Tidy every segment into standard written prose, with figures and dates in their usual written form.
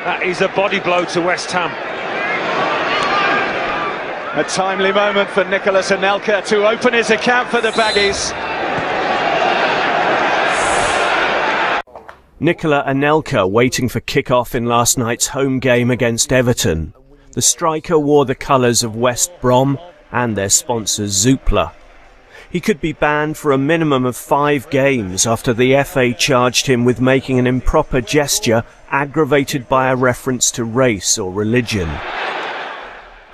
That is a body blow to West Ham. A timely moment for Nicolas Anelka to open his account for the Baggies. Nicolas Anelka waiting for kick-off in last night's home game against Everton. The striker wore the colours of West Brom and their sponsor Zoopla. He could be banned for a minimum of 5 games after the FA charged him with making an improper gesture aggravated by a reference to race or religion.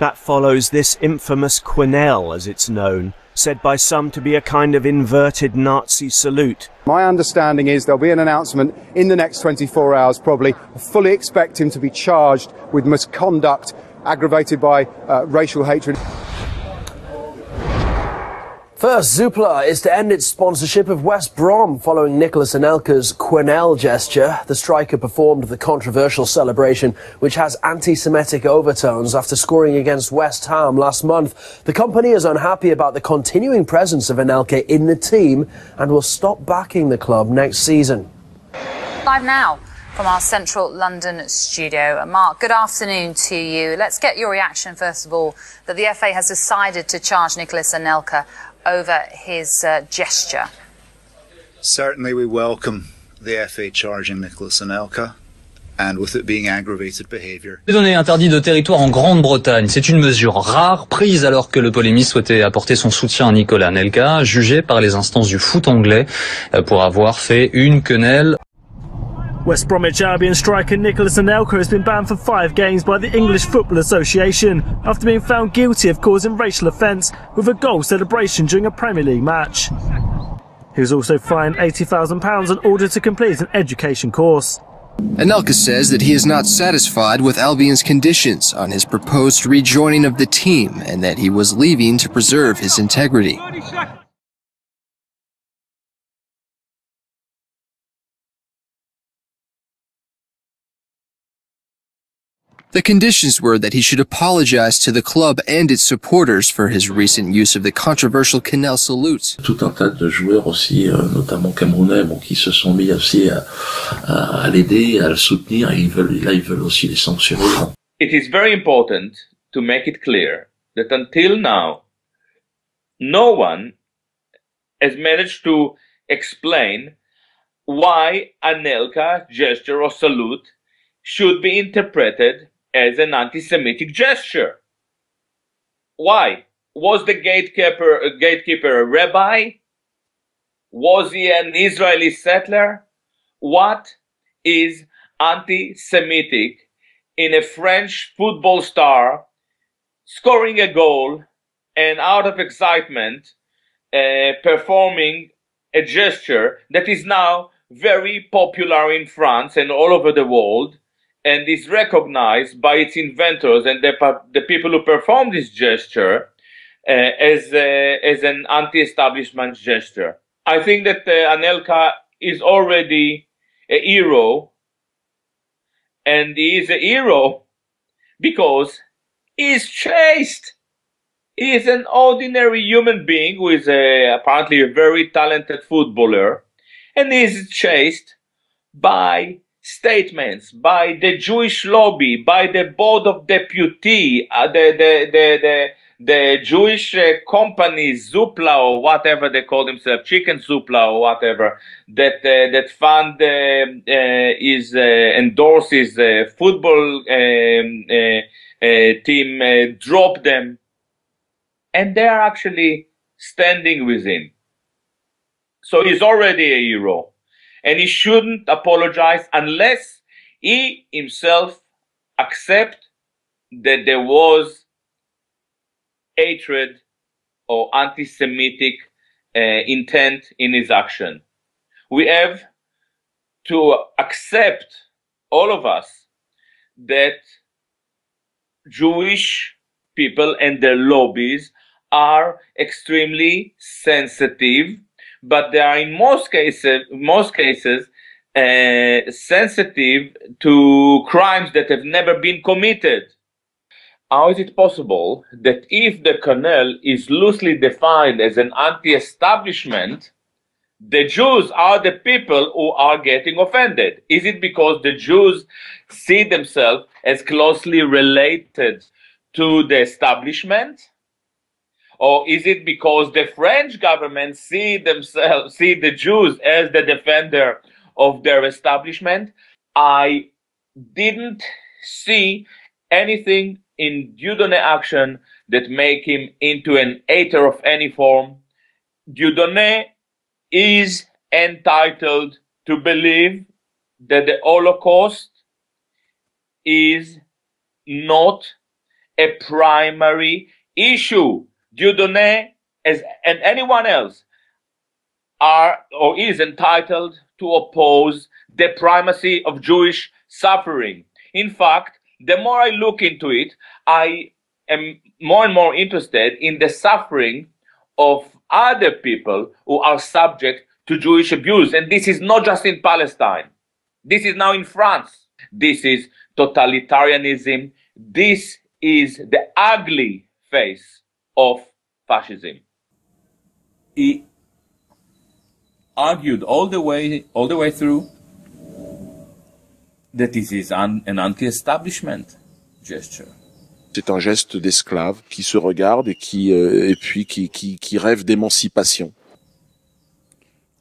That follows this infamous Quenelle, as it's known, said by some to be a kind of inverted Nazi salute. My understanding is there'll be an announcement in the next 24 hours probably. I fully expect him to be charged with misconduct aggravated by racial hatred. First, Zoopla is to end its sponsorship of West Brom following Nicolas Anelka's Quenelle gesture. The striker performed the controversial celebration, which has anti-Semitic overtones, after scoring against West Ham last month. The company is unhappy about the continuing presence of Anelka in the team and will stop backing the club next season. Live now from our central London studio. Mark, good afternoon to you. Let's get your reaction, first of all, that the FA has decided to charge Nicolas Anelka over his gesture. Certainly we welcome the FA charging Nicolas Anelka, and with it being aggravated behaviour. Les données interdites de territoire en Grande-Bretagne, c'est une mesure rare prise alors que le polémiste souhaitait apporter son soutien à Nicolas Anelka, jugé par les instances du foot anglais pour avoir fait une quenelle. West Bromwich Albion striker Nicolas Anelka has been banned for 5 games by the English Football Association after being found guilty of causing racial offence with a goal celebration during a Premier League match. He was also fined £80,000 and ordered to complete an education course. Anelka says that he is not satisfied with Albion's conditions on his proposed rejoining of the team and that he was leaving to preserve his integrity. The conditions were that he should apologize to the club and its supporters for his recent use of the controversial Quenelle salute. Tout un tas de joueurs aussi, notamment camerounais, qui se sont mis aussi à l'aider, à le soutenir, et ils veulent aussi les sanctionner. It is very important to make it clear that until now, no one has managed to explain why Anelka gesture or salute should be interpreted as an anti-Semitic gesture. Why? Was the gatekeeper a rabbi? Was he an Israeli settler? What is anti-Semitic in a French football star scoring a goal and out of excitement performing a gesture that is now very popular in France and all over the world, and is recognized by its inventors and the people who perform this gesture as an anti-establishment gesture? I think that Anelka is already a hero, and he is a hero because he is chaste. He is an ordinary human being who is apparently a very talented footballer, and he is chaste by statements, by the Jewish lobby, by the board of deputies, the Jewish company Zoopla or whatever they call themselves, Chicken Zoopla or whatever, that fund endorses football team, drop them, and they are actually standing with him. So he's already a hero. And he shouldn't apologize unless he himself accepts that there was hatred or anti-Semitic intent in his action. We have to accept, all of us, that Jewish people and their lobbies are extremely sensitive, but they are in most cases sensitive to crimes that have never been committed. How is it possible that if the Quenelle is loosely defined as an anti-establishment, the Jews are the people who are getting offended? Is it because the Jews see themselves as closely related to the establishment? Or is it because the French government see the Jews as the defender of their establishment? I didn't see anything in Dieudonné action that make him into an hater of any form. Dieudonné is entitled to believe that the Holocaust is not a primary issue. Dieudonné, and anyone else, are or is entitled to oppose the primacy of Jewish suffering. In fact, the more I look into it, I am more and more interested in the suffering of other people who are subject to Jewish abuse. And this is not just in Palestine. This is now in France. This is totalitarianism. This is the ugly face of fascism. He argued all the way through that this is an anti-establishment gesture. C'est un geste d'esclave qui se regarde et qui rêve d'émancipation.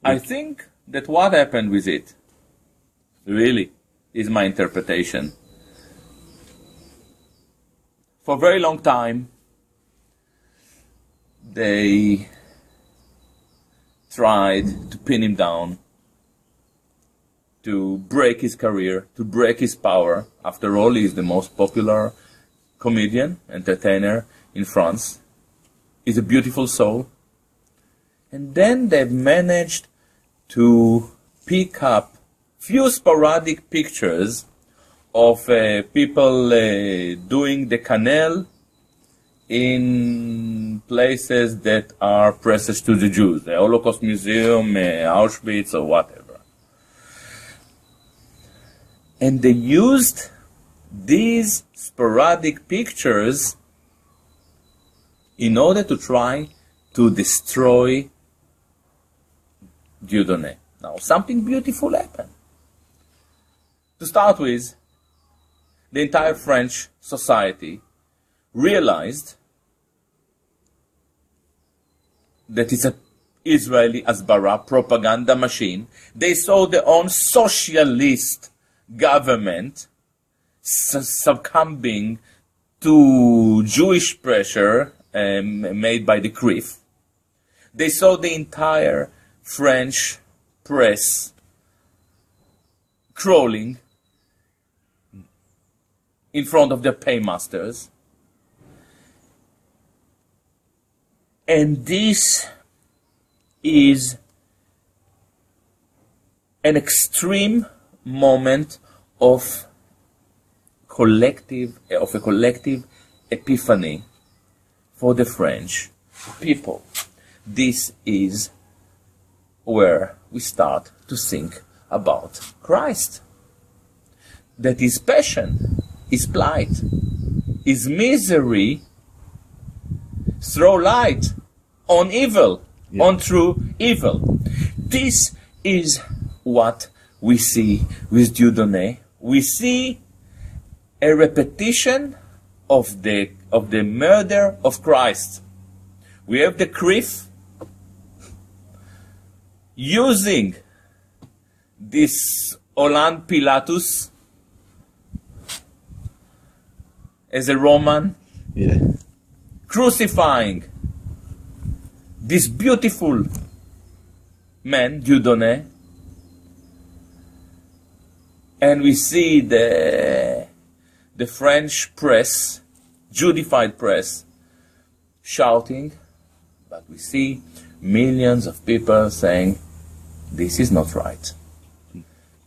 I think that what happened with it really is my interpretation. For a very long time, they tried to pin him down, to break his career, to break his power. After all, he is the most popular comedian, entertainer in France. He's a beautiful soul. And then they've managed to pick up few sporadic pictures of people doing the Quenelle in places that are precious to the Jews, the Holocaust Museum, Auschwitz, or whatever. And they used these sporadic pictures in order to try to destroy Dieudonné. Now, something beautiful happened. To start with, the entire French society realized that it's an Israeli Hasbara propaganda machine. They saw their own socialist government succumbing to Jewish pressure made by the CRIF. They saw the entire French press crawling in front of their paymasters. And this is an extreme moment of a collective epiphany for the French people. This is where we start to think about Christ. That his passion, his plight, his misery throw light on evil, on true evil. This is what we see with Dieudonné. We see a repetition of the murder of Christ. We have the CRIF using this Holland Pilatus as a Roman, crucifying this beautiful man, Dieudonné, and we see the French press, Judified press, shouting, but we see millions of people saying, this is not right.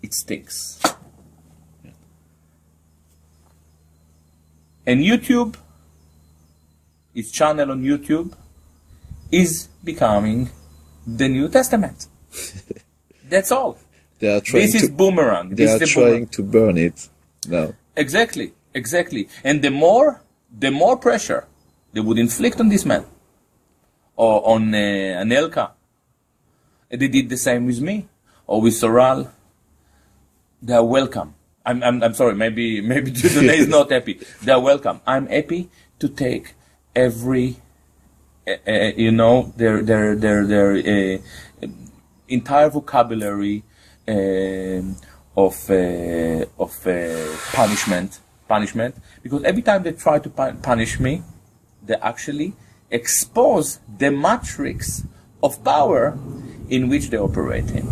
It stinks. And YouTube, its channel on YouTube, is becoming the New Testament. That's all. They are trying this is boomerang. They are trying to burn it now. Exactly, exactly. And the more pressure they would inflict on this man, or on Anelka, They did the same with me or with Soral. They are welcome. I'm sorry. Maybe Dieudonné is not happy. They are welcome. I'm happy to take every, their entire vocabulary of punishment, because every time they try to punish me, they actually expose the matrix of power in which they operate in.